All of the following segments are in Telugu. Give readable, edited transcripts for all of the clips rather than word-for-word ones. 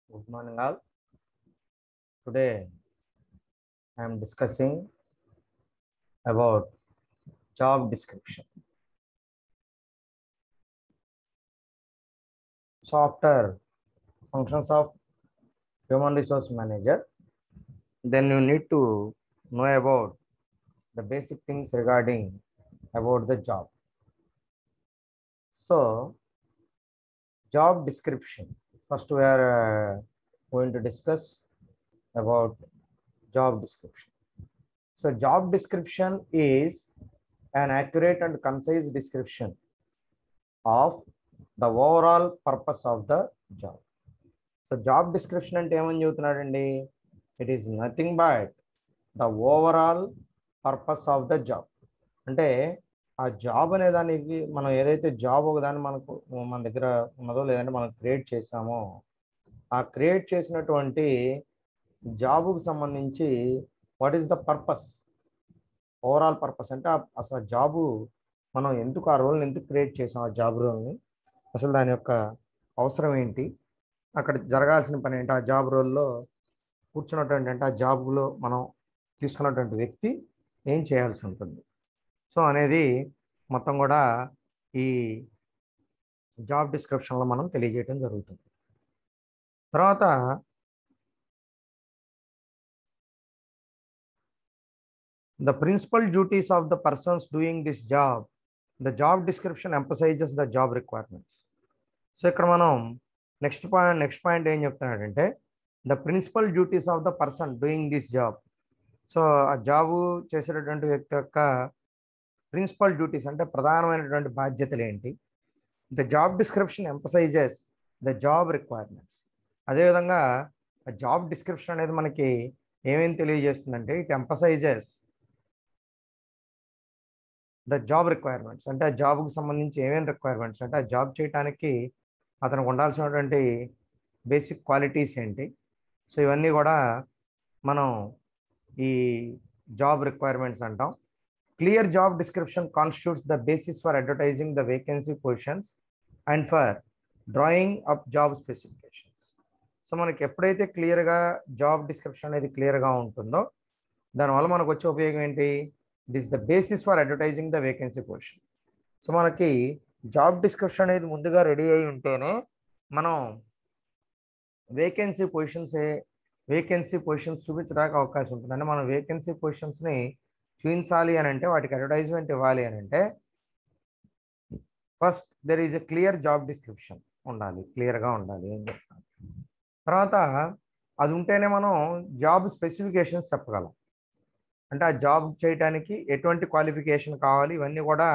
Good morning all. Today I am discussing about job description. So after functions of human resource manager, then you need to know about the basic things regarding about the job. So job description. First we are going to discuss about job description. So job description is an accurate and concise description of the overall purpose of the job. So job description అంటే ఏమని చెబుతున్నాడండి? It is nothing but the overall purpose of the job. అంటే ఆ జాబ్ అనే దానికి మనం ఏదైతే జాబ్ ఒకదాన్ని మన దగ్గర ఉన్నదో లేదంటే మనం క్రియేట్ చేసామో ఆ క్రియేట్ చేసినటువంటి జాబుకు సంబంధించి what is the purpose, overall purpose అంటే అసలు జాబు మనం ఎందుకు ఆ రోల్ని ఎందుకు క్రియేట్ చేసాం, ఆ జాబ్ రోల్ని అసలు దాని యొక్క అవసరం ఏంటి, అక్కడ జరగాల్సిన పని ఏంటి, ఆ జాబ్ రోల్లో కూర్చున్నటువంటి అంటే ఆ జాబ్లో మనం తీసుకున్నటువంటి వ్యక్తి ఏం చేయాల్సి ఉంటుంది సో అనేది మొత్తం కూడా ఈ జాబ్ డిస్క్రిప్షన్లో మనం తెలియజేయడం జరుగుతుంది. తర్వాత the principal duties of the persons doing this job, the job description emphasizes the job requirements. So ఇక్కడ మనం నెక్స్ట్ పాయింట్ ఏం చెప్తున్నాడంటే the principal duties of the person doing this job. So ఆ జాబు చేసేటటువంటి వ్యక్తి యొక్క ప్రిన్సిపల్ డ్యూటీస్ అంటే ప్రధానమైనటువంటి బాధ్యతలు ఏంటి. The job description emphasizes the job requirements. అదేవిధంగా ఆ జాబ్ డిస్క్రిప్షన్ అనేది మనకి ఏమేమి తెలియజేస్తుందంటే it emphasizes the job requirements అంటే ఆ జాబ్కి సంబంధించి ఏమేమి రిక్వైర్మెంట్స్ అంటే ఆ జాబ్ చేయడానికి అతనికి ఉండాల్సినటువంటి బేసిక్ క్వాలిటీస్ ఏంటి. సో ఇవన్నీ కూడా మనం ఈ జాబ్ రిక్వైర్మెంట్స్ అంటాం. Clear job description constitutes the basis for advertising the vacancy positions and for drawing up job specifications. So మనకి ఎప్పుడైతే క్లియర్గా జాబ్ డిస్క్రిప్షన్ అనేది క్లియర్గా ఉంటుందో దానివల్ల మనకు వచ్చే ఉపయోగం ఏంటి, it is the basis for advertising the vacancy position. So మనకి జాబ్ డిస్క్రిప్షన్ అనేది ముందుగా రెడీ అయి ఉంటేనే మనం వేకెన్సీ పొజిషన్స్ చూపించడానికి అవకాశం ఉంటుంది. అంటే మనం వేకెన్సీ పొజిషన్స్ని చూపించాలి అని అంటే వాటికి అడ్వర్టైజ్మెంట్ ఇవ్వాలి అని అంటే first there is a clear job description ఉండాలి, క్లియర్గా ఉండాలి అని చెప్తాను. తర్వాత అది ఉంటేనే మనం జాబ్ స్పెసిఫికేషన్స్ చెప్పగలం. అంటే ఆ జాబ్ చేయడానికి ఎటువంటి క్వాలిఫికేషన్ కావాలి ఇవన్నీ కూడా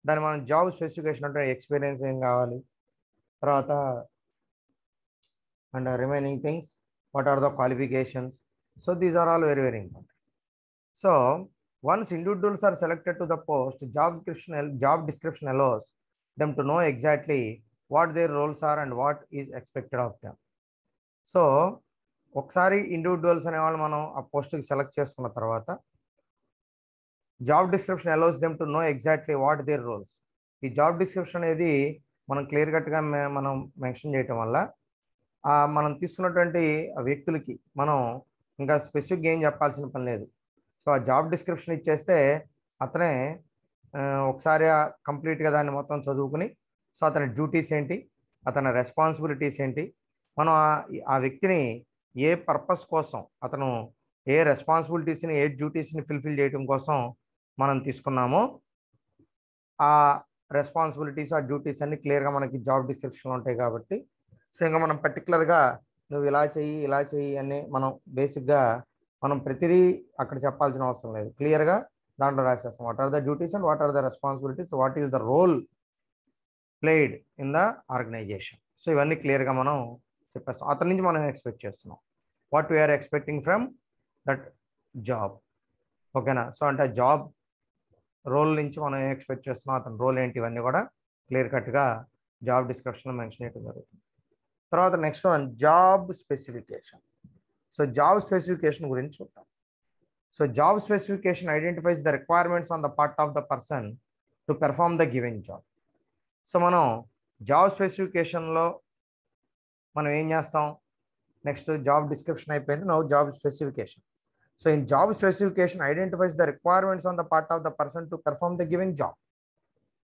దాన్ని మనం జాబ్ స్పెసిఫికేషన్ అంటే ఎక్స్పీరియన్స్ ఏం కావాలి, తర్వాత and remaining things what are the qualifications. So these are all very very important. So once individuals are selected to the post, job description allows them to know exactly what their roles are and what is expected of them. So ఒకసారి ఇండివిజువల్స్ అనేవాళ్ళు మనం ఆ పోస్ట్కి సెలెక్ట్ చేసుకున్న తర్వాత job description allows them to know exactly what their roles. ఈ జాబ్ డిస్క్రిప్షన్ అనేది మనం క్లియర్ కట్గా మనం మెన్షన్ చేయటం వల్ల మనం తీసుకున్నటువంటి వ్యక్తులకి మనం ఇంకా స్పెసిఫిక్గా ఏం చెప్పాల్సిన పని లేదు. సో ఆ జాబ్ డిస్క్రిప్షన్ ఇచ్చేస్తే అతనే ఒకసారి కంప్లీట్గా దాన్ని మొత్తం చదువుకుని సో అతని డ్యూటీస్ ఏంటి, అతని రెస్పాన్సిబిలిటీస్ ఏంటి, మనం ఆ వ్యక్తిని ఏ పర్పస్ కోసం అతను ఏ రెస్పాన్సిబిలిటీస్ని ఏ డ్యూటీస్ని ఫుల్ఫిల్ చేయడం కోసం మనం తీసుకున్నామో ఆ రెస్పాన్సిబిలిటీస్ ఆ డ్యూటీస్ అన్ని క్లియర్గా మనకి జాబ్ డిస్క్రిప్షన్లో ఉంటాయి. కాబట్టి సో ఇంకా మనం పర్టికులర్గా నువ్వు ఇలా చెయ్యి అని మనం బేసిక్గా మనం ప్రతిదీ అక్కడ చెప్పాల్సిన అవసరం లేదు. క్లియర్గా దాంట్లో రాసేస్తాం what are the duties and what are the responsibilities, what is the role played in the organization. So ఇవన్నీ క్లియర్గా మనం చెప్పేస్తాం. అతని నుంచి మనం ఎక్స్పెక్ట్ చేస్తున్నాం what we're expecting from that job. ఓకేనా. సో అంటే జాబ్ రోల్ నుంచి మనం ఏం ఎక్స్పెక్ట్ చేస్తున్నాం, అతని రోల్ ఏంటి, ఇవన్నీ కూడా క్లియర్ కట్గా జాబ్ డిస్క్రిప్షన్లో మెన్షన్ చేయడం జరుగుతుంది. తర్వాత next one job specification. So job specification గురించి చూద్దాం. So job specification identifies the requirements on the part of the person to perform the given job. So మనం జాబ్ స్పెసిఫికేషన్లో మనం ఏం చేస్తాం, నెక్స్ట్ జాబ్ డిస్క్రిప్షన్ అయిపోయింది. Now job specification. So in job specification identifies the requirements on the part of the person to perform the giving job.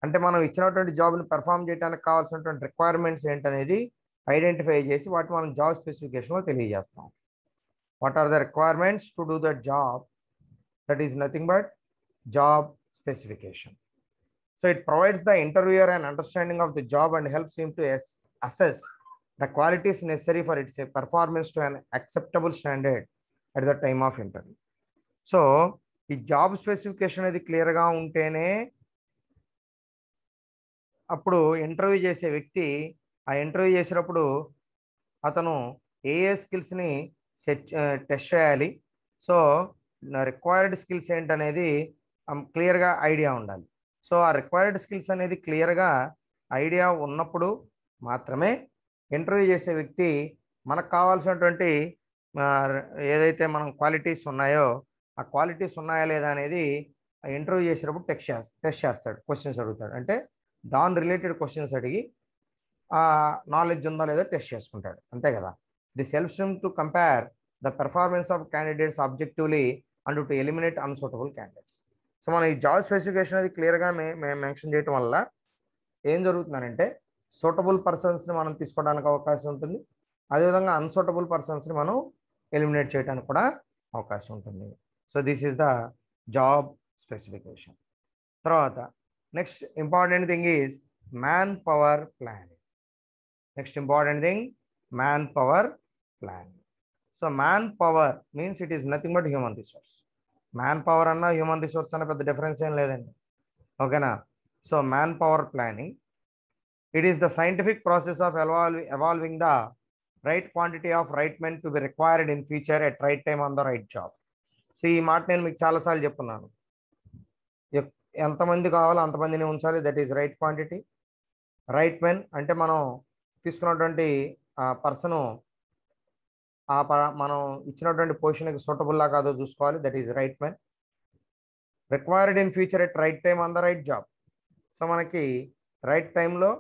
అంటే మనం ఇచ్చినటువంటి జాబ్ని పెర్ఫార్మ్ చేయడానికి కావాల్సినటువంటి రిక్వైర్మెంట్స్ ఏంటనేది ఐడెంటిఫై చేసి వాటి మనం జాబ్ స్పెసిఫికేషన్లో తెలియజేస్తాం. What are the requirements to do that job? That is nothing but job specification. So it provides the interviewer an understanding of the job and helps him to assess the qualities necessary for its performance to an acceptable standard at the time of interview. So ఈ జాబ్ స్పెసిఫికేషన్ అనేది క్లియర్గా ఉంటేనే అప్పుడు ఇంటర్వ్యూ చేసే వ్యక్తి ఆ ఇంటర్వ్యూ చేసేటప్పుడు అతను ఏ స్కిల్స్ని టెస్ట్ చేయాలి. సో రిక్వైర్డ్ స్కిల్స్ ఏంటనేది క్లియర్గా ఐడియా ఉండాలి. సో ఆ రిక్వైర్డ్ స్కిల్స్ అనేది క్లియర్గా ఐడియా ఉన్నప్పుడు మాత్రమే ఇంటర్వ్యూ చేసే వ్యక్తి మనకు కావాల్సినటువంటి ఏదైతే మనం క్వాలిటీస్ ఉన్నాయో ఆ క్వాలిటీస్ ఉన్నాయా లేదా అనేది ఇంటర్వ్యూ చేసేటప్పుడు టెస్ట్ చేస్తాడు, క్వశ్చన్స్ అడుగుతాడు. అంటే దాని రిలేటెడ్ క్వశ్చన్స్ అడిగి నాలెడ్జ్ ఉందా లేదో టెస్ట్ చేసుకుంటాడు, అంతే కదా. This helps him to compare the performance of candidates objectively and to eliminate unsuitable candidates. So మనం ఈ జాబ్ స్పెసిఫికేషన్ అది క్లియర్గా మేము మెన్షన్ చేయడం వల్ల ఏం జరుగుతుందనంటే సూటబుల్ పర్సన్స్ని మనం తీసుకోవడానికి అవకాశం ఉంటుంది, అదేవిధంగా అన్సూటబుల్ పర్సన్స్ని మనం ఎలిమినేట్ చేయడానికి కూడా అవకాశం ఉంటుంది. So this is the job specification. తర్వాత next important thing is man power planning. Next important thing man power planning. So man power means it is nothing but human resource. Man power అన్న హ్యూమన్ రిసోర్స్ అన్న పెద్ద డిఫరెన్స్ ఏం లేదండి, ఓకేనా. So man power planning, it is the scientific process of evolving the right quantity of right men to be required in future at right time on the right job. So ఈ మాట నేను మీకు చాలాసార్లు చెప్పున్నాను. ఎంతమంది కావాలో అంతమందిని ఉంచాలి, that is right quantity. Right men అంటే మనం తీసుకున్నటువంటి పర్సను మనం ఇచ్చినటువంటి పొజిషన్కి సూటబుల్లా కాదో చూసుకోవాలి, that is right men. Required in future at right time on the right job. So మనకి రైట్ టైంలో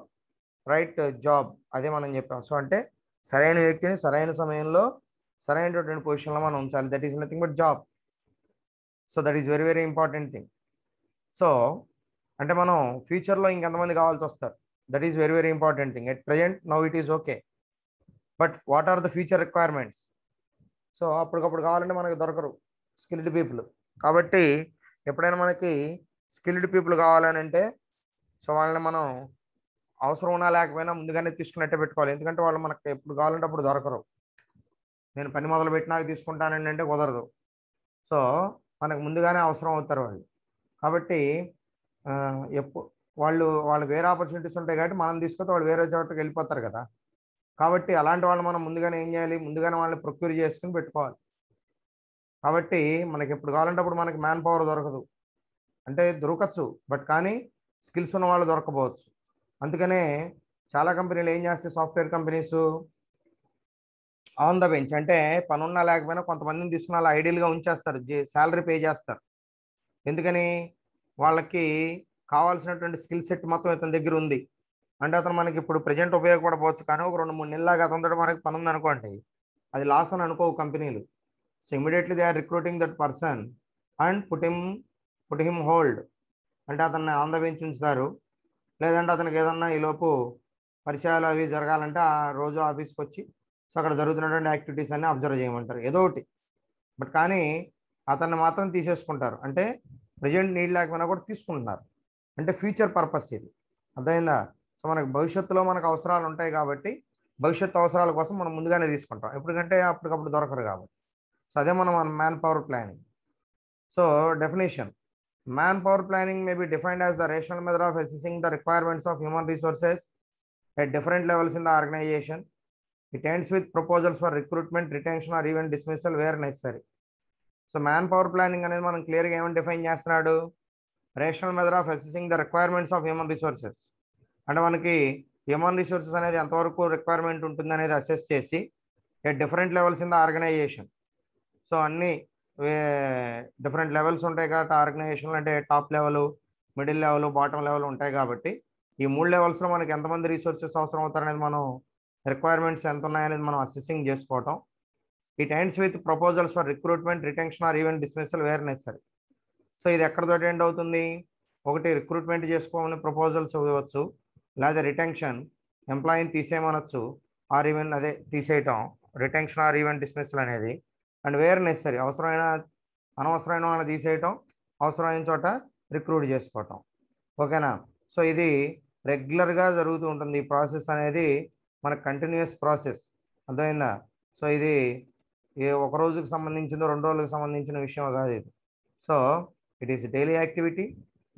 రైట్ జాబ్ అదే మనం చెప్పాం. సో అంటే సరైన వ్యక్తిని సరైన సమయంలో సరైనటువంటి పొజిషన్లో మనం ఉంచాలి, that is nothing but job. So that is very very important thing. So అంటే మనం ఫ్యూచర్లో ఇంకెంతమంది కావాల్సి వస్తారు, that is very very important thing. At present now it is okay, but what are the future requirements? So అప్పటికప్పుడు కావాలంటే మనకు దొరకరు స్కిల్డ్ పీపుల్. కాబట్టి ఎప్పుడైనా మనకి స్కిల్డ్ పీపుల్ కావాలని అంటే సో వాళ్ళని మనం అవసరం ఉన్నా లేకపోయినా ముందుగానే తీసుకున్నట్టే పెట్టుకోవాలి, ఎందుకంటే వాళ్ళు మనకు ఎప్పుడు కావాలంటే అప్పుడు దొరకరు. నేను పని మొదలు పెట్టినాక తీసుకుంటానండి అంటే కుదరదు. సో మనకు ముందుగానే అవసరం అవుతారు వాళ్ళు. కాబట్టి వాళ్ళు వేరే ఆపర్చునిటీస్ ఉంటాయి కాబట్టి మనం తీసుకుంటే వాళ్ళు వేరే చోటకి వెళ్ళిపోతారు కదా. కాబట్టి అలాంటి వాళ్ళు మనం ముందుగానే ఏం చేయాలి, ముందుగానే వాళ్ళని ప్రొక్యూర్ చేసుకుని పెట్టుకోవాలి. కాబట్టి మనకి ఎప్పుడు కావాలంటే అప్పుడు మనకి మ్యాన్ పవర్ దొరకదు, అంటే దొరకచ్చు బట్ కానీ స్కిల్స్ ఉన్న వాళ్ళు దొరకపోవచ్చు. అందుకనే చాలా కంపెనీలు ఏం చేస్తాయి, software companies on the bench అంటే పనున్నా లేకపోయినా కొంతమందిని తీసుకుని అలా ఐడియల్గా ఉంచేస్తారు, శాలరీ పే చేస్తారు. ఎందుకని? వాళ్ళకి కావాల్సినటువంటి స్కిల్ సెట్ మొత్తం ఇతని దగ్గర ఉంది అంటే అతను మనకి ఇప్పుడు ప్రజెంట్ ఉపయోగపడవచ్చు, కానీ ఒక 2-3 నెలలాగా అతనితో మనకి పని ఉంది అనుకోండి, అది లాస్ అని అనుకోవు కంపెనీలు. So immediately they are recruiting that person and put him hold, అంటే అతన్ని ఆన్ ద బెంచ్ ఉంచుతారు. లేదంటే అతనికి ఏదన్నా ఈలోపు పరిచయాలు అవి జరగాలంటే ఆ రోజు ఆఫీస్కి వచ్చి సో అక్కడ జరుగుతున్నటువంటి యాక్టివిటీస్ అన్ని అబ్జర్వ్ చేయమంటారు ఏదో ఒకటి. బట్ కానీ అతన్ని మాత్రం తీసేసుకుంటారు, అంటే ప్రజెంట్ నీడ్ లేకపోయినా కూడా తీసుకుంటున్నారు, అంటే ఫ్యూచర్ పర్పస్ ఇది, అర్థమైందా? సో మనకు భవిష్యత్తులో మనకు అవసరాలు ఉంటాయి కాబట్టి భవిష్యత్తు అవసరాల కోసం మనం ముందుగానే తీసుకుంటాం, ఎప్పటికంటే అప్పటికప్పుడు దొరకరు కాబట్టి. సో అదే మనం man power planning. So definition, manpower planning may be defined as the rational method of assessing the requirements of human resources at different levels in the organization. It ends with proposals for recruitment, retention or even dismissal where necessary. So manpower planning అనేది మనం క్లియర్గా ఏమని డిఫైన్ చేస్తున్నాడు, rational method of assessing the requirements of human resources. అంటే మనకి హ్యూమన్ రిసోర్సెస్ అనేది ఎంతవరకు రిక్వైర్మెంట్ ఉంటుంది అనేది అసెస్ చేసి at different levels in the organization. So అన్ని డిఫరెంట్ లెవెల్స్ ఉంటాయి కాబట్టి ఆర్గనైజేషన్లు అంటే top level, middle level, bottom level ఉంటాయి కాబట్టి ఈ 3 లెవెల్స్లో మనకి ఎంతమంది రిసోర్సెస్ అవసరం అవుతారనేది మనం రిక్వైర్మెంట్స్ ఎంత ఉన్నాయనేది మనం అసెసింగ్ చేసుకోవటం. It ends with proposals for recruitment, retention or even dismissal where necessary. So ఇది ఎక్కడితోటి ఎండ్ అవుతుంది? ఒకటి రిక్రూట్మెంట్ చేసుకోమని ప్రపోజల్స్ ఇవ్వచ్చు, లేదా రిటెన్షన్ ఎంప్లాయీని తీసేయమనొచ్చు, ఆర్ ఈవెన్ అదే తీసేయటం, రిటెన్షన్ ఆర్ ఈవెన్ డిస్మిసల్ అనేది. అండ్ వేర్ నెసరీ అవసరమైన అనవసరమైన వాళ్ళని తీసేయటం, అవసరమైన చోట రిక్రూట్ చేసుకోవటం. ఓకేనా? సో ఇది రెగ్యులర్గా జరుగుతూ ఉంటుంది. ఈ ప్రాసెస్ అనేది మనకు కంటిన్యూస్ ప్రాసెస్. అర్థమైందా? సో ఇది ఒక రోజుకి సంబంధించిందో 2 రోజులకు సంబంధించిన విషయం కాదు ఇది. So it is daily activity.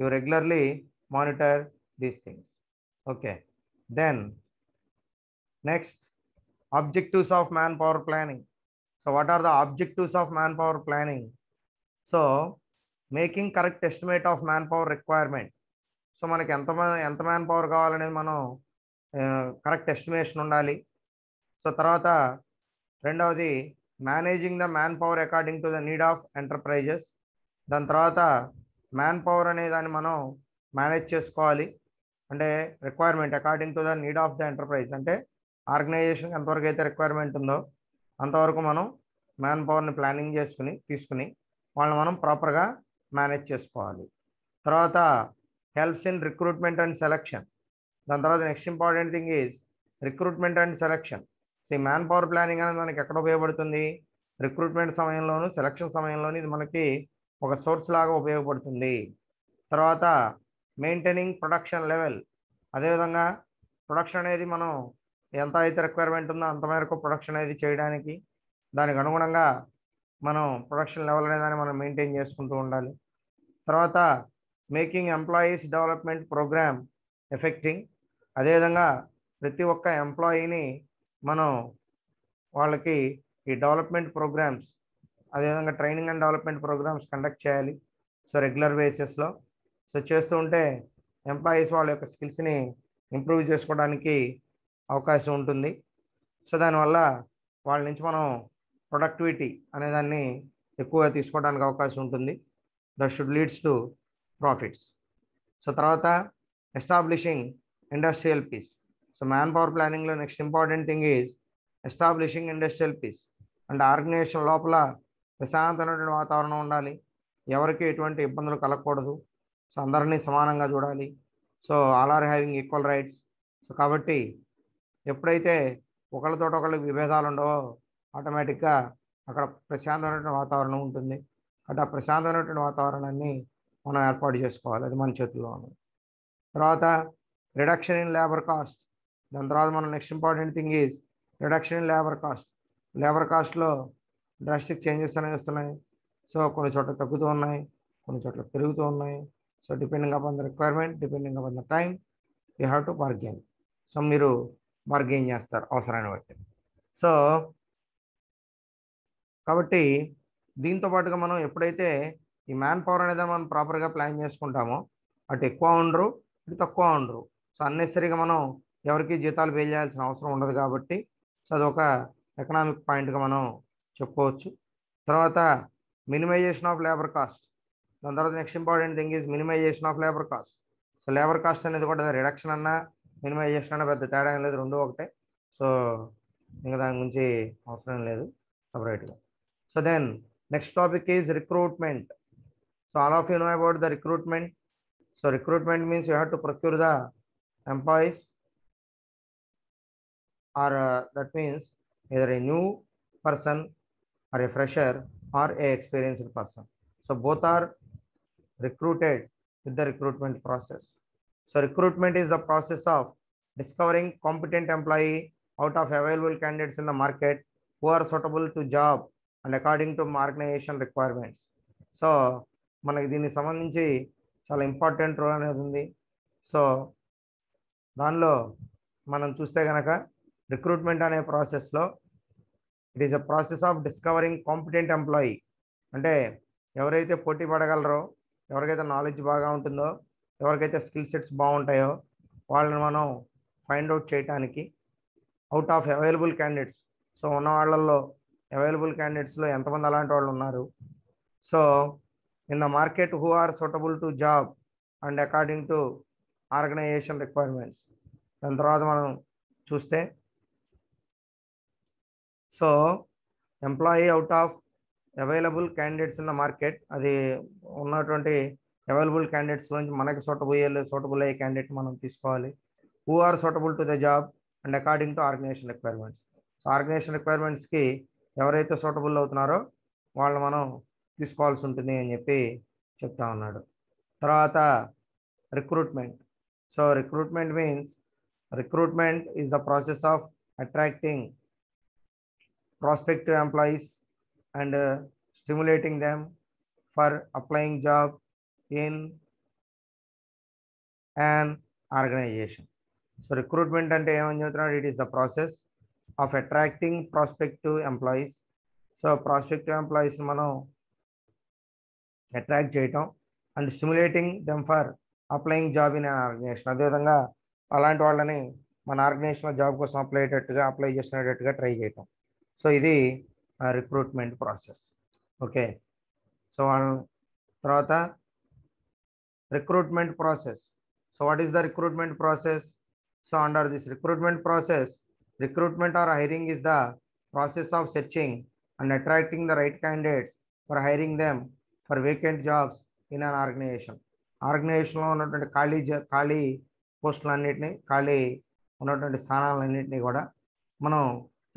You regularly monitor these things. Okay, then next, objectives of manpower planning. So what are the objectives of manpower planning? So making correct estimate of manpower requirement. So మనకి ఎంత మ్యాన్ పవర్ కావాలనేది మనం కరెక్ట్ ఎస్టిమేషన్ ఉండాలి. సో తర్వాత రెండవది managing the man power according to the need of enterprises. దాని తర్వాత మ్యాన్ పవర్ అనే దాన్ని మనం మేనేజ్ చేసుకోవాలి. అంటే requirement according to the need of the enterprise, అంటే ఆర్గనైజేషన్ ఎంతవరకు అయితే రిక్వైర్మెంట్ ఉందో అంతవరకు మనం మ్యాన్ పవర్ని ప్లానింగ్ తీసుకుని వాళ్ళని మనం ప్రాపర్గా మేనేజ్ చేసుకోవాలి. తర్వాత helps in recruitment and selection. దాని తర్వాత next important thing is recruitment and selection. So ఈ మ్యాన్ పవర్ ప్లానింగ్ అనేది మనకి ఎక్కడ ఉపయోగపడుతుంది? రిక్రూట్మెంట్ సమయంలోను, సెలక్షన్ సమయంలోను ఇది మనకి ఒక సోర్స్ లాగా ఉపయోగపడుతుంది. తర్వాత మెయింటైనింగ్ ప్రొడక్షన్ లెవెల్. అదేవిధంగా ప్రొడక్షన్ అనేది మనం ఎంత అయితే రిక్వైర్మెంట్ ఉందో అంత మేరకు ప్రొడక్షన్ అనేది చేయడానికి, దానికి అనుగుణంగా మనం ప్రొడక్షన్ లెవెల్ అనేది మనం మెయింటైన్ చేసుకుంటూ ఉండాలి. తర్వాత making employees development program effecting. అదేవిధంగా ప్రతి ఒక్క ఎంప్లాయీని మనం వాళ్ళకి ఈ డెవలప్మెంట్ ప్రోగ్రామ్స్, అదేవిధంగా training and development programs conduct చేయాలి. సో రెగ్యులర్ బేసిస్లో సో చేస్తూ ఉంటే ఎంప్లాయీస్ వాళ్ళ యొక్క స్కిల్స్ని ఇంప్రూవ్ చేసుకోవడానికి అవకాశం ఉంటుంది. సో దానివల్ల వాళ్ళ నుంచి మనం ప్రొడక్టివిటీ అనేదాన్ని ఎక్కువగా తీసుకోవడానికి అవకాశం ఉంటుంది. That should leads to profits. So తర్వాత establishing industrial peace. So man power ప్లానింగ్లో next important thing is establishing industrial peace. అంటే ఆర్గనైజేషన్ లోపల ప్రశాంతమైనటువంటి వాతావరణం ఉండాలి, ఎవరికి ఎటువంటి ఇబ్బందులు కలగకూడదు, సో అందరినీ సమానంగా చూడాలి. So all are having equal rights. So కాబట్టి ఎప్పుడైతే ఒకళ్ళతో ఒకళ్ళకి విభేదాలు ఉండవో ఆటోమేటిక్గా అక్కడ ప్రశాంతమైనటువంటి వాతావరణం ఉంటుంది. అంటే ఆ ప్రశాంతమైనటువంటి వాతావరణాన్ని మనం ఏర్పాటు చేసుకోవాలి, అది మన చేతుల్లో ఉంది. తర్వాత రిడక్షన్ ఇన్ లేబర్ కాస్ట్. దాని తర్వాత మనం next important thing is reduction in labour cost. Labour కాస్ట్లో డ్రాస్టిక్ చేంజెస్ అనేవి వస్తున్నాయి. సో కొన్ని చోట్ల తగ్గుతూ ఉన్నాయి, కొన్ని చోట్ల పెరుగుతూ ఉన్నాయి. So depending upon the requirement, depending upon the time, you have to bargain. So మీరు బార్గెయిన్ చేస్తారు అవసరాన్ని బట్టి. సో కాబట్టి దీంతో పాటుగా మనం ఎప్పుడైతే ఈ మ్యాన్ పవర్ అనేది మనం ప్రాపర్గా ప్లాన్ చేసుకుంటామో అటు ఎక్కువ ఉండరు, ఇటు తక్కువ ఉండరు. సో అన్నెసరీగా మనం ఎవరికి జీతాలు పే చేయాల్సిన అవసరం ఉండదు కాబట్టి సో అదొక ఎకనామిక్ పాయింట్గా మనం చెప్పుకోవచ్చు. తర్వాత మినిమైజేషన్ ఆఫ్ లేబర్ కాస్ట్. దాని తర్వాత next important thing is minimisation of labour cost. So labour cost అనేది కూడా రిడక్షన్ అన్నా మినిమైజేషన్ అన్న పెద్ద తేడా ఏం లేదు, రెండు ఒకటే. సో ఇంకా దాని గురించి అవసరం లేదు సపరేట్గా. So then next topic is recruitment. So all of you know about the recruitment. So recruitment means you have to procure the employees or that means either a new person or a fresher or a experienced person. So both are recruited with the recruitment process. So recruitment is the process of discovering competent employee out of available candidates in the market who are suitable to job and according to organization requirements. So మనకి దీనికి సంబంధించి చాలా ఇంపార్టెంట్ రోల్ అనేది ఉంది. సో దానిలో మనం చూస్తే కనుక రిక్రూట్మెంట్ అనే ప్రాసెస్లో it is a process of discovering competent employee. అంటే ఎవరైతే పోటీ పడగలరో, ఎవరికైతే నాలెడ్జ్ బాగా ఉంటుందో, ఎవరికైతే స్కిల్ సెట్స్ బాగుంటాయో వాళ్ళని మనం ఫైండ్ అవుట్ చేయడానికి out of available candidates. So ఉన్న వాళ్ళల్లో అవైలబుల్ క్యాండిడేట్స్లో ఎంతమంది అలాంటి వాళ్ళు ఉన్నారు. So in the market who are suitable to job and according to organization requirements. దాని తర్వాత మనం చూస్తే so employee out of available candidates in the market, అది ఉన్నటువంటి అవైలబుల్ క్యాండిడేట్స్ నుంచి మనకి సూటబుల్ అయ్యే క్యాండిడేట్ మనం తీసుకోవాలి. Who are suitable to the job and according to organization requirements. So organization రిక్వైర్మెంట్స్కి ఎవరైతే సూటబుల్ అవుతున్నారో వాళ్ళు మనం తీసుకోవాల్సి ఉంటుంది అని చెప్పి చెప్తా ఉన్నాడు. తర్వాత recruitment. So recruitment means recruitment is the process of attracting prospective employees and stimulating them for applying job in an organization. So recruitment ante em cheputunnaru, it is the process of attracting prospective employees. So prospective employees మనం అట్రాక్ట్ చేయటం and stimulating them for applying job in an organization. అదేవిధంగా అలాంటి వాళ్ళని మన ఆర్గనైజేషన్లో జాబ్ కోసం అప్లై చేసుకునేటట్టుగా ట్రై చేయటం. సో ఇది రిక్రూట్మెంట్ ప్రాసెస్. ఓకే, సో తర్వాత recruitment process. So what is the recruitment process? So under this recruitment process, recruitment or hiring is the process of searching and attracting the right candidates for hiring them for vacant jobs in an organization. ఆర్గనైజేషన్లో ఉన్నటువంటి ఖాళీ పోస్టులన్నింటినీ, ఖాళీ ఉన్నటువంటి స్థానాలన్నింటినీ కూడా మనం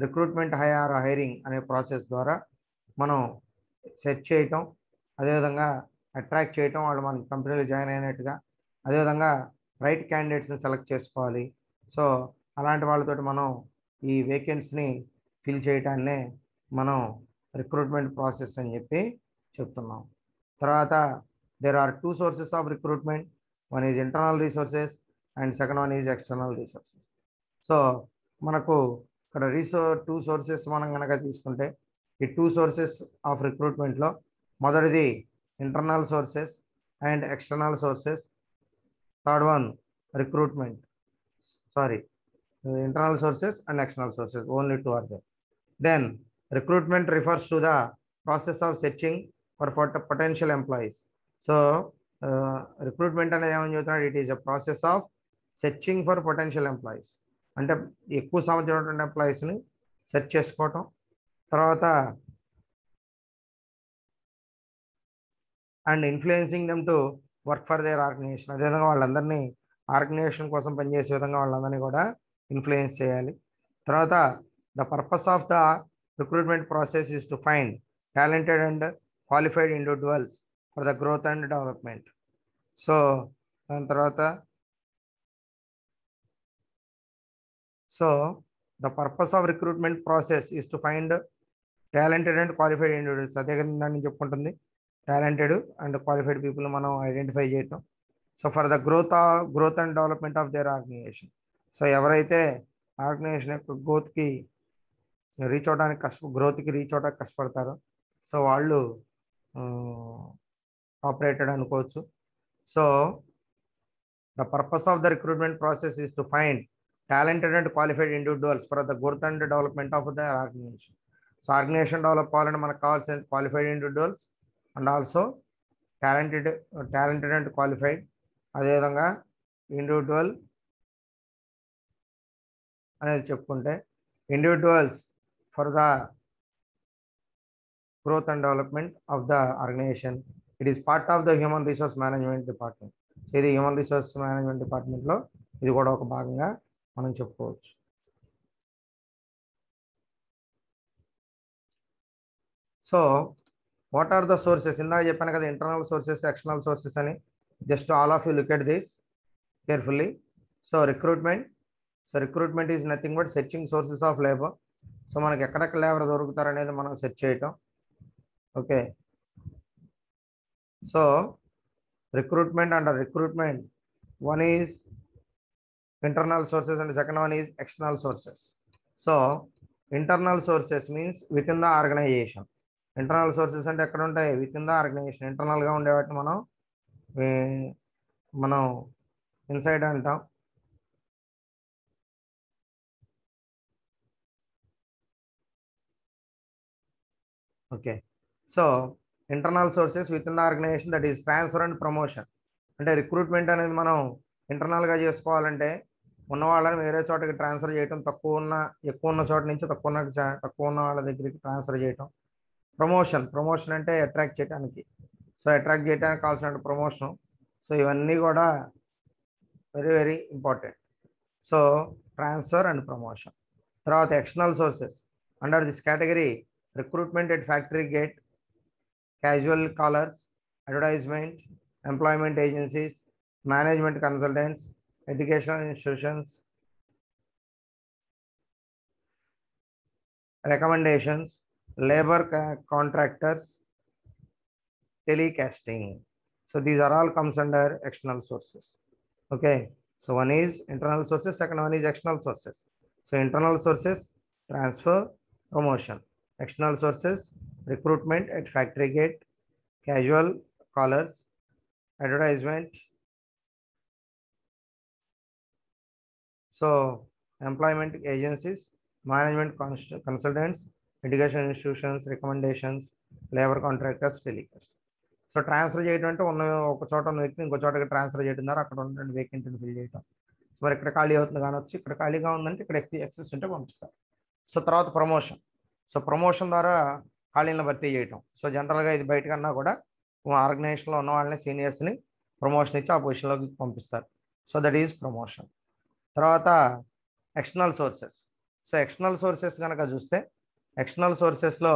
రిక్రూట్మెంట్ హైరింగ్ అనే ప్రాసెస్ ద్వారా మనం సెర్చ్ చేయటం, అదేవిధంగా అట్రాక్ట్ చేయటం, వాళ్ళు మన కంపెనీలో జాయిన్ అయినట్టుగా, అదేవిధంగా రైట్ క్యాండిడేట్స్ని సెలెక్ట్ చేసుకోవాలి. సో అలాంటి వాళ్ళతోటి మనం ఈ వేకెన్సీని ఫిల్ చేయటాన్నే మనం రిక్రూట్మెంట్ ప్రాసెస్ అని చెప్పి చెప్తున్నాం. తర్వాత there are 2 sources of recruitment. One is internal resources and second one is external resources. So మనకు ఇక్కడ 2 sources మనం కనుక తీసుకుంటే, ఈ 2 sources ఆఫ్ రిక్రూట్మెంట్లో మొదటిది internal sources and external sources. Third one recruitment, internal sources and external sources, only 2 are there. Then recruitment refers to the process of searching for potential employees. So recruitment అనేది ఏమని చెప్తున్నాడు, it is a process of searching for potential employees. అంటే ఎక్కువ సంవత్సరం ఉన్నటువంటి ఎంప్లాయీస్ని సెర్చ్ చేసుకోవటం, తర్వాత and influencing them to work for their organization. అదేవిధంగా వాళ్ళందరినీ ఆర్గనైజేషన్ కోసం పనిచేసే విధంగా వాళ్ళందరినీ కూడా ఇన్ఫ్లుయెన్స్ చేయాలి. తర్వాత the purpose of the recruitment process is to find talented and qualified individuals for the growth and development. So దాని తర్వాత the purpose of recruitment process is to find talented and qualified individuals. అదే కదా నేను చెప్పుకుంటుంది, టాలెంటెడ్ అండ్ క్వాలిఫైడ్ పీపుల్ మనం ఐడెంటిఫై చేయటం. So for the growth and development of their organization. So ఎవరైతే ఆర్గనైజేషన్ యొక్క గ్రోత్కి రీచ్ అవడానికి కష్టపడతారో సో వాళ్ళు ఆపరేటెడ్ అనుకోవచ్చు. So the purpose of the recruitment process is to find talented and qualified individuals for the growth and development of the organization. So organization develop అవ్వాలంటే మనకు కావాల్సిన qualified individuals and also talented and qualified, అదేవిధంగా ఇండివిజువల్ అనేది చెప్పుకుంటే individuals for the growth and development of the organization. It is part of the human resource management department. ఇది హ్యూమన్ రిసోర్స్ మేనేజ్మెంట్ డిపార్ట్మెంట్లో ఇది కూడా ఒక భాగంగా మనం చెప్పుకోవచ్చు. So what are the sources? ఇందాక చెప్పాను కదా ఇంటర్నల్ సోర్సెస్, ఎక్స్టర్నల్ సోర్సెస్ అని. Just all of you look at this carefully. So recruitment is nothing but searching sources of labour. So మనకి ఎక్కడెక్కడ లేబర్ దొరుకుతారు అనేది మనం సెర్చ్ చేయటం. Okay, so recruitment under recruitment one is internal sources and second one is external sources. So internal sources means within the organization. Internal sources అంటే ఎక్కడ ఉంటాయి? within the organization. ఇంటర్నల్ గా ఉండే వాటిని మనం ఇన్సైడ్ అంటాం. Okay, so internal sources with in the organization, that is transfer and promotion. అంటే రిక్రూట్మెంట్ అనేది మనం ఇంటర్నల్గా చేసుకోవాలంటే ఉన్న వాళ్ళని వేరే చోటకి ట్రాన్స్ఫర్ చేయటం, ఎక్కువ ఉన్న చోట నుంచి తక్కువ ఉన్న వాళ్ళ దగ్గరికి ట్రాన్స్ఫర్ చేయటం. ప్రమోషన్ అంటే అట్రాక్ట్ చేయడానికి. సో అట్రాక్ట్ చేయడానికి కావాల్సిన ప్రమోషన్. సో ఇవన్నీ కూడా very very important. So transfer and promotion. తర్వాత external sources under this category: recruitment at factory gate, casual callers, advertisement, employment agencies, management consultants, educational institutions, recommendations, labor contractors, telecasting. So these are all comes under external sources. Okay, so one is internal sources, second one is external sources. So internal sources: transfer, promotion. External sources: recruitment at factory gate, casual callers, advertisement. So employment agencies, management consultants, education institutions, recommendations, labor contractors, telecast. So transfer చేయడం అంటే ఒక చోట ఉన్న వ్యక్తిని ఇంకో చోటకి ట్రాన్స్ఫర్ చేయడం ద్వారా అక్కడ ఉన్నటువంటి వేకెంట్ని ఫిల్ చేయడం. సో మరి ఇక్కడ ఖాళీ అవుతుంది కానొచ్చి, ఇక్కడ ఖాళీగా ఉందంటే ఇక్కడ ఎక్సెస్ ఉంటే పంపిస్తారు. సో తర్వాత ప్రమోషన్. సో ప్రమోషన్ ద్వారా ఖాళీలను భర్తీ చేయటం. సో జనరల్గా ఇది బయట కన్నా కూడా ఆర్గనైజేషన్లో ఉన్న వాళ్ళని, సీనియర్స్ని ప్రమోషన్ ఇచ్చి ఆ పొజిషన్లోకి పంపిస్తారు. So that is promotion. తర్వాత external sources. So external sources కనుక చూస్తే, ఎక్స్టర్నల్ సోర్సెస్లో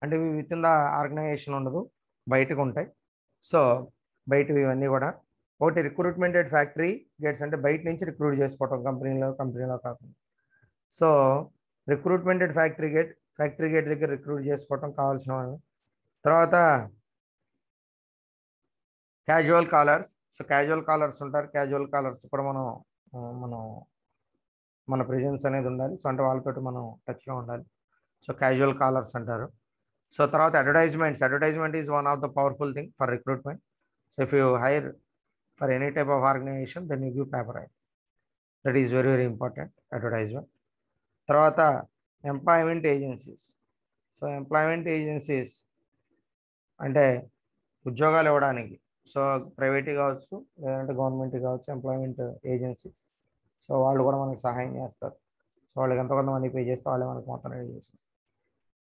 అంటే ఇవి విత్ ఇన్ ద ఆర్గనైజేషన్ ఉండదు, బయటకు ఉంటాయి. సో బయటవి ఇవన్నీ కూడా ఒకటి రిక్రూట్మెంట్ ఎట్ ఫ్యాక్టరీ గేట్స్, అంటే బయట నుంచి రిక్రూట్ చేసుకోవటం కంపెనీలో కాకుండా. So recruitment at factory gate దగ్గర రిక్రూట్ చేసుకోవటం కావాల్సిన వాళ్ళు. తర్వాత casual callers. So casual callers ఉంటారు. క్యాజువల్ కాలర్స్ కూడా మన ప్రెజెన్స్ అనేది ఉండాలి. సో అంటే వాళ్ళతో మనం టచ్లో ఉండాలి. సో క్యాజువల్ కాలర్స్ అంటారు. సో తర్వాత advertisement is one of the powerful thing for recruitment. So if you hire for any type of organization then you give paper ad. That is very very important, advertisement. తర్వాత employment agencies. So employment agencies అంటే ఉద్యోగాలు ఇవ్వడానికి. సో ప్రైవేట్ కావచ్చు, లేదంటే గవర్నమెంట్ కావచ్చు, ఎంప్లాయ్మెంట్ ఏజెన్సీస్. సో వాళ్ళు కూడా మనకు సహాయం చేస్తారు. సో వాళ్ళకి ఎంతో కొంత మనీ పే చేస్తే వాళ్ళే మనకు మొత్తం రెడీ చేసేస్తారు.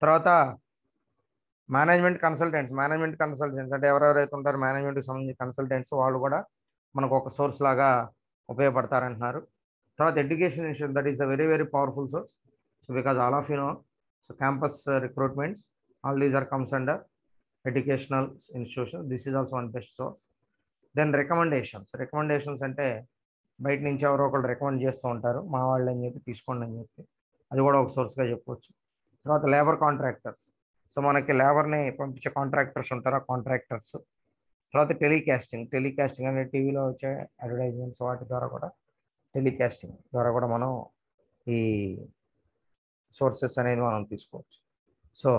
తర్వాత మేనేజ్మెంట్ కన్సల్టెంట్స్ అంటే ఎవరెవరైతే ఉంటారో మేనేజ్మెంట్కి సంబంధించిన కన్సల్టెంట్స్, వాళ్ళు కూడా మనకు ఒక సోర్స్ లాగా ఉపయోగపడతారంటున్నారు. తర్వాత education institution, that is a very very powerful source. So because all of you know, so campus recruitments, all these are comes under educational institution. This is also one best source. Then recommendations అంటే బయట నుంచి ఎవరో ఒకళ్ళు రికమెండ్ చేస్తూ ఉంటారు, మా వాళ్ళు అని చెప్పి తీసుకోండి అని చెప్పి, అది కూడా ఒక సోర్స్గా చెప్పవచ్చు. తర్వాత లేబర్ కాంట్రాక్టర్స్. సో మనకి లేబర్ని పంపించే కాంట్రాక్టర్స్ ఉంటారు, ఆ కాంట్రాక్టర్స్. తర్వాత టెలికాస్టింగ్ అంటే టీవీలో వచ్చే అడ్వర్టైజ్మెంట్స్, వాటి ద్వారా కూడా టెలికాస్టింగ్ ద్వారా కూడా మనం ఈ సోర్సెస్ అనేది మనం తీసుకోవచ్చు. So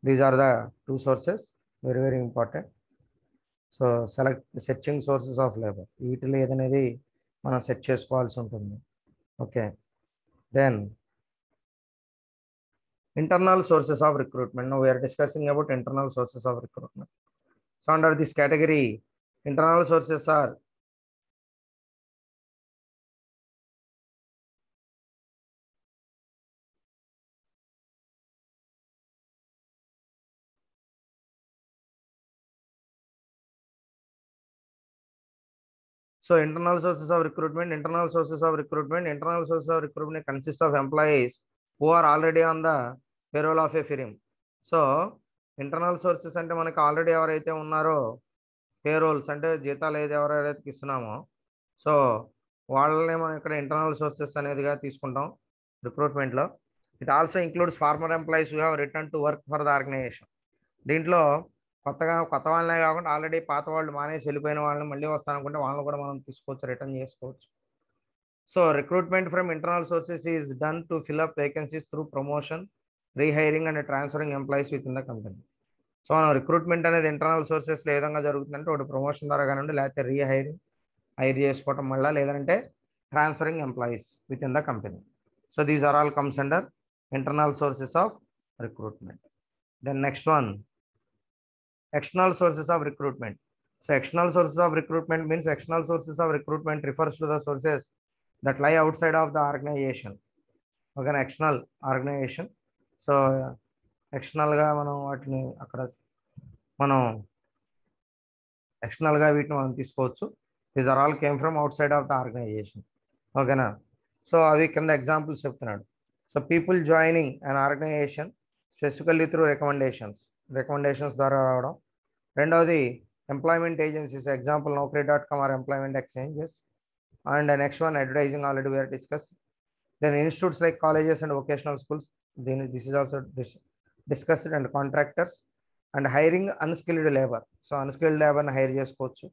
these are the 2 sources, very very important. So searching sources of labour, వీటిలో ఏదనేది మనం సెట్ చేసుకోవాల్సి ఉంటుంది. Okay, then internal sources of recruitment. Now we are discussing about internal sources of recruitment. So under this category, internal sources are internal sources of recruitment consists of employees who are already on the payroll of a firm. So internal sources అంటే మనకి ఆల్రెడీ ఎవరైతే ఉన్నారో, పేరోల్స్ అంటే జీతాలు ఎవరైతే ఇస్తున్నామో, సో వాళ్ళనే మనం ఇక్కడ ఇంటర్నల్ సోర్సెస్ అనేదిగా తీసుకుంటాం రిక్రూట్మెంట్లో. It also includes former employees who have return to work for the organization. దీంట్లో కొత్త వాళ్ళనే కాకుండా ఆల్రెడీ పాత వాళ్ళు మానేసి వెళ్ళిపోయిన వాళ్ళని మళ్ళీ వస్తానుకుంటే వాళ్ళని కూడా మనం తీసుకోవచ్చు, రిటర్న్ చేసుకోవచ్చు. So recruitment from internal sources is done to fill up vacancies through promotion, rehiring and transferring employees with in the company. So మనం రిక్రూట్మెంట్ అనేది ఇంటర్నల్ సోర్సెస్లో ఏ విధంగా జరుగుతుందంటే, ఒకటి ప్రమోషన్ ద్వారా కానివ్వండి, లేకపోతే హైర్ చేసుకోవటం వల్ల, లేదంటే transferring employees with in the company. So these are all comes under internal sources of recruitment. Then next one, external sources of recruitment. So external sources of recruitment means external sources of recruitment refers to the sources that lie outside of the organization. Okay, external organization. So external గా మనం వాటిని అక్కడ మనం ఎక్స్టర్నల్ గా వీటిని మనం తీసుకోవచ్చు. These are all came from outside of the organization. ఓకేనా. సో అవి కింద ఎగ్జాంపుల్స్ చెప్తున్నాడు. So people joining an organization specifically through recommendations ద్వారా రావడం. రెండవది employment agencies, example naukri.com or employment exchanges. And next one advertising, already we're discuss. Then institutes like colleges and vocational schools, this is also discussed. And contractors and hiring unskilled labour, so unskilled లేబర్ని హైర్ చేసుకోవచ్చు.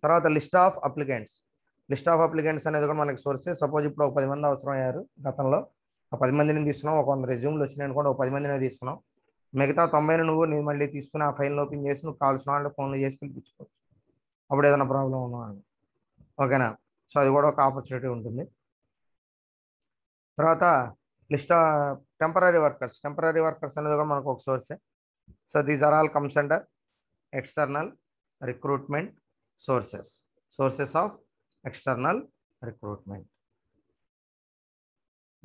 తర్వాత లిస్ట్ ఆఫ్ అప్లికెంట్స్ అనేది కూడా మనకి సోర్సే. సపోజ్ ఇప్పుడు ఒక 10 మంది అవసరం అయ్యారు గతంలో, ఆ 10 మందిని తీసుకున్నాం. ఒక 100 రెజ్యూమ్లు వచ్చినాయి అనుకోండి, ఒక 10 మందిని తీసుకున్నాం. మిగతా 90 నువ్వు నేను మళ్ళీ తీసుకుని ఆ ఫైల్ని ఓపెన్ చేసి నువ్వు కావాల్సిన వాళ్ళు ఫోన్లు చేసి పిలిపించుకోవచ్చు అప్పుడు ఏదైనా ప్రాబ్లం ఉన్నా అని. ఓకేనా. సో అది కూడా ఒక ఆపర్చునిటీ ఉంటుంది. తర్వాత లిస్ట్ టెంపరీ వర్కర్స్ అనేది కూడా మనకు ఒక సోర్సే. So these are all comes under external recruitment sources of external recruitment.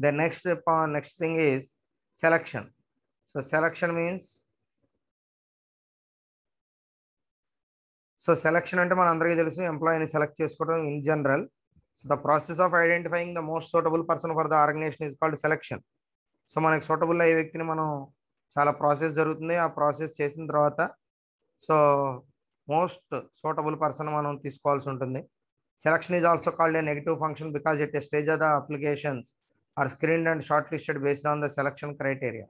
The next thing is selection. So selection means, selection అంటే మన అందరికీ తెలుసు, ఎంప్లాయీని సెలెక్ట్ చేసుకోవడం in general. So the process of identifying the most suitable person for the organization is called selection. So మనకి సూటబుల్ అయ్యే వ్యక్తిని మనం చాలా ప్రాసెస్ జరుగుతుంది. ఆ ప్రాసెస్ చేసిన తర్వాత సో మోస్ట్ సూటబుల్ పర్సన్ మనం తీసుకోవాల్సి ఉంటుంది. Selection is also called a negative function because at a stage of the applications are screened and short listed based on the selection criteria.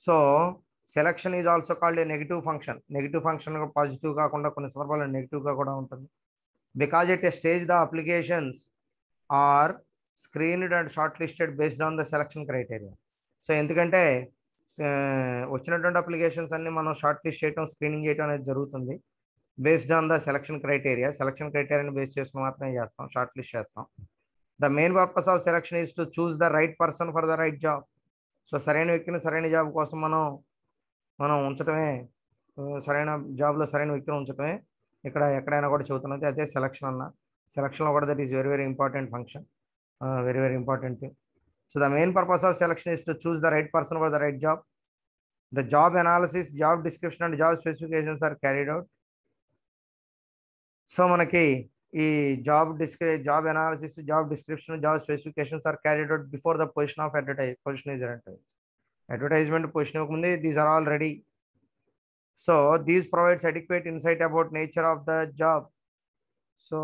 So selection is also called a negative function positive కాకుండా కొన్ని సందర్భాల్లో నెగిటివ్గా కూడా ఉంటుంది. Because at a stage the applications are screened and short listed based on the selection criteria. So ఎందుకంటే వచ్చినటువంటి అప్లికేషన్స్ అన్ని మనం షార్ట్ లిస్ట్ చేయడం, స్క్రీనింగ్ చేయడం అనేది జరుగుతుంది బేస్డ్ ఆన్ ద సెలక్షన్ క్రైటీరియాని బేస్ చేసుకుని మాత్రమే చేస్తాం, షార్ట్ లిస్ట్ చేస్తాం. The main purpose of selection is to choose the right person for the right job. So సరైన వ్యక్తిని సరైన జాబ్ కోసం మనం ఉంచడమే, సరైన జాబ్లో సరైన వ్యక్తిని ఉంచడమే ఇక్కడ ఎక్కడైనా కూడా చెబుతున్నది అదే సెలక్షన్ సెలక్షన్లో కూడా that is very very important function, very important thing. So the main purpose of selection is to choose the right person for the right job. The job analysis, job description and job specifications are carried out. So manaki ee job analysis, job description, job specifications are carried out before the position is advertised. Advertisement position munde these are all ready. So these provides adequate insight about nature of the job. So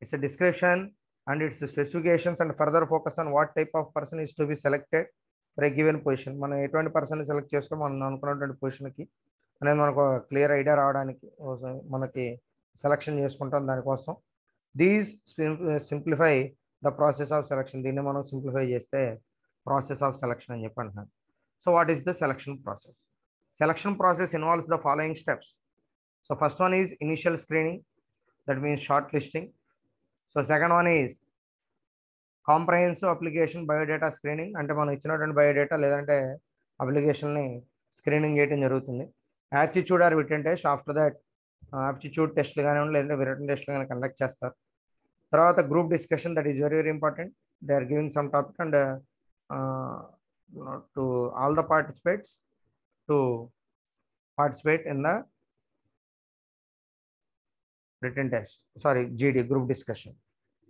it's a description and its specifications and further focus on what type of person is to be selected for a given position. మనం ఎటువంటి పర్సన్ సెలెక్ట్ చేసుకో మనం అనుకున్నటువంటి పొజిషన్కి అనేది మనకు క్లియర్ ఐడియా రావడానికి మనకి సెలక్షన్ చేసుకుంటాం. దానికోసం these simplify the process of selection. దీన్ని మనం సింప్లిఫై చేస్తే ప్రాసెస్ ఆఫ్ సెలక్షన్ అని చెప్పి అంటున్నాను. So what is the selection process? Selection process involves the following steps. So first one is initial screening, that means short listing. So second one is comprehensive application biodata screening, అంటే మనం ఇచ్చినటువంటి బయోడేటా లేదంటే అప్లికేషన్ని స్క్రీనింగ్ చేయడం జరుగుతుంది. Aptitude or written test, after that aptitude టెస్ట్లు కానివ్వండి లేదంటే రిటన్ టెస్ట్లు కానీ కండక్ట్ చేస్తారు. తర్వాత group discussion, that is very very important. They are giving some topic and to all the participates to participate in the written test, sorry, GD, group discussion.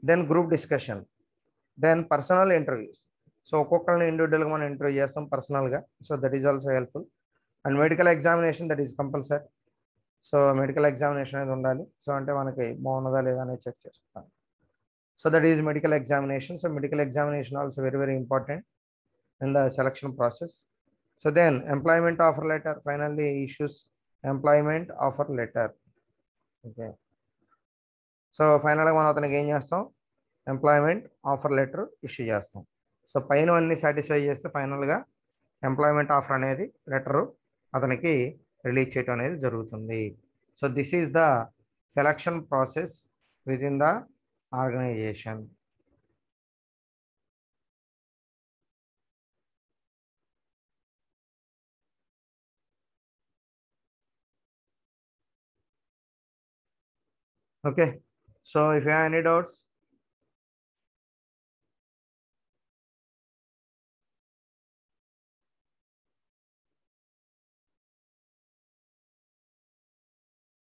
Then group discussion, then personal interviews. So ఒక్కొక్కరిని ఇండివిజువల్గా మనం ఇంటర్వ్యూ చేస్తాం పర్సనల్గా. So that is also helpful. And medical examination, that is compulsory. So medical examination అనేది ఉండాలి. సో అంటే మనకి బాగున్నదా లేదా అనేది చెక్ చేసుకుంటాం. So that is medical examination. So medical examination also very very important in the selection process. So then employment offer letter, finally issues employment offer letter. Okay. So ఫైనల్గా మనం అతనికి ఏం చేస్తాం? ఎంప్లాయ్మెంట్ ఆఫర్ లెటర్ ఇష్యూ చేస్తాం. సో పైన అన్ని సాటిస్ఫై చేస్తే ఫైనల్గా ఎంప్లాయ్మెంట్ ఆఫర్ అనేది లెటరు అతనికి రిలీజ్ చేయడం అనేది జరుగుతుంది. So this is the selection process with in the organization. Okay. So if you have any doubts,